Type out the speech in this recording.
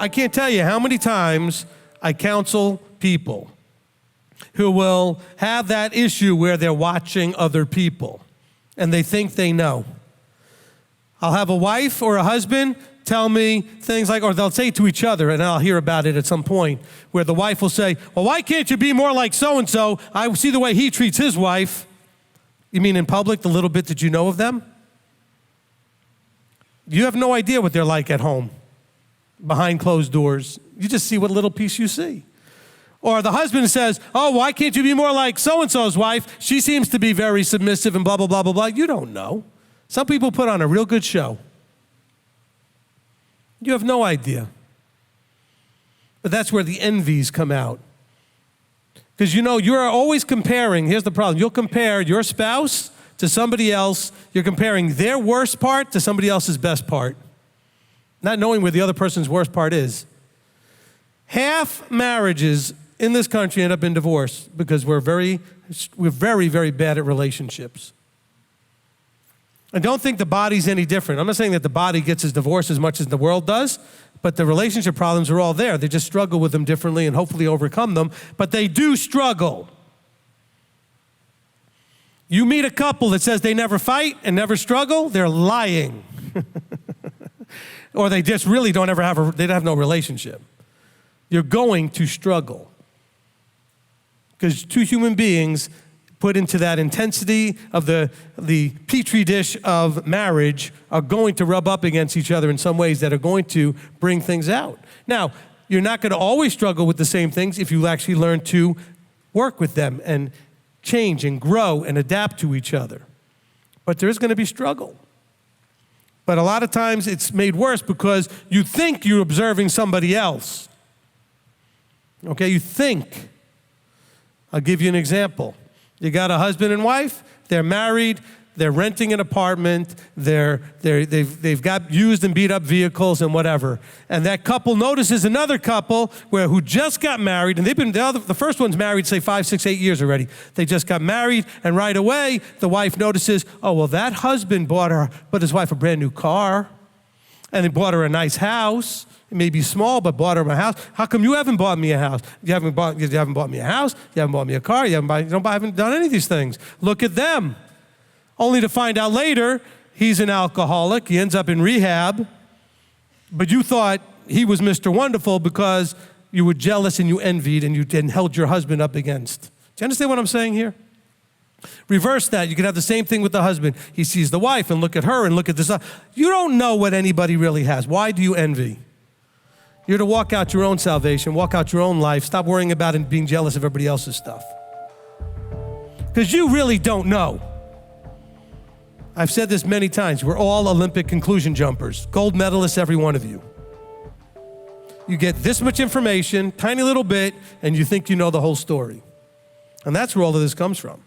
I can't tell you how many times I counsel people who will have that issue where they're watching other people and they think they know. I'll have a wife or a husband tell me things like, or they'll say to each other, and I'll hear about it at some point, where the wife will say, well, why can't you be more like so-and-so? I see the way he treats his wife. You mean in public, the little bit that you know of them? You have no idea what they're like at home, behind closed doors. You just see what little piece you see. Or the husband says, oh, why can't you be more like so-and-so's wife? She seems to be very submissive and blah, blah, blah, blah, blah. You don't know. Some people put on a real good show. You have no idea. But that's where the envies come out. Because you're always comparing. Here's the problem. You'll compare your spouse to somebody else. You're comparing their worst part to somebody else's best part, not knowing where the other person's worst part is. Half marriages in this country end up in divorce because we're very, very bad at relationships. And don't think the body's any different. I'm not saying that the body gets his divorce as much as the world does, but the relationship problems are all there. They just struggle with them differently and hopefully overcome them, but they do struggle. You meet a couple that says they never fight and never struggle, they're lying. Or they just really don't have no relationship. You're going to struggle. Because two human beings put into that intensity of the petri dish of marriage are going to rub up against each other in some ways that are going to bring things out. Now, you're not going to always struggle with the same things if you actually learn to work with them and change and grow and adapt to each other. But there is going to be struggle. But a lot of times it's made worse because you think you're observing somebody else. Okay, you think. I'll give you an example. You got a husband and wife, they're married, they're renting an apartment, they've got used and beat up vehicles and whatever. And that couple notices another couple who just got married, and the first one's married, say 5, 6, 8 years already. They just got married, and right away, the wife notices, oh, well, that husband bought his wife a brand new car, and he bought her a nice house. It may be small, but bought her a house. How come you haven't bought me a house? You haven't bought me a house. You haven't bought me a car. You haven't done any of these things. Look at them. Only to find out later, he's an alcoholic. He ends up in rehab. But you thought he was Mr. Wonderful because you were jealous and you envied and you held your husband up against. Do you understand what I'm saying here? Reverse that. You can have the same thing with the husband. He sees the wife and look at her and look at this. You don't know what anybody really has. Why do you envy? You're to walk out your own salvation, walk out your own life. Stop worrying about and being jealous of everybody else's stuff. Because you really don't know. I've said this many times. We're all Olympic conclusion jumpers. Gold medalists, every one of you. You get this much information, tiny little bit, and you think you know the whole story. And that's where all of this comes from.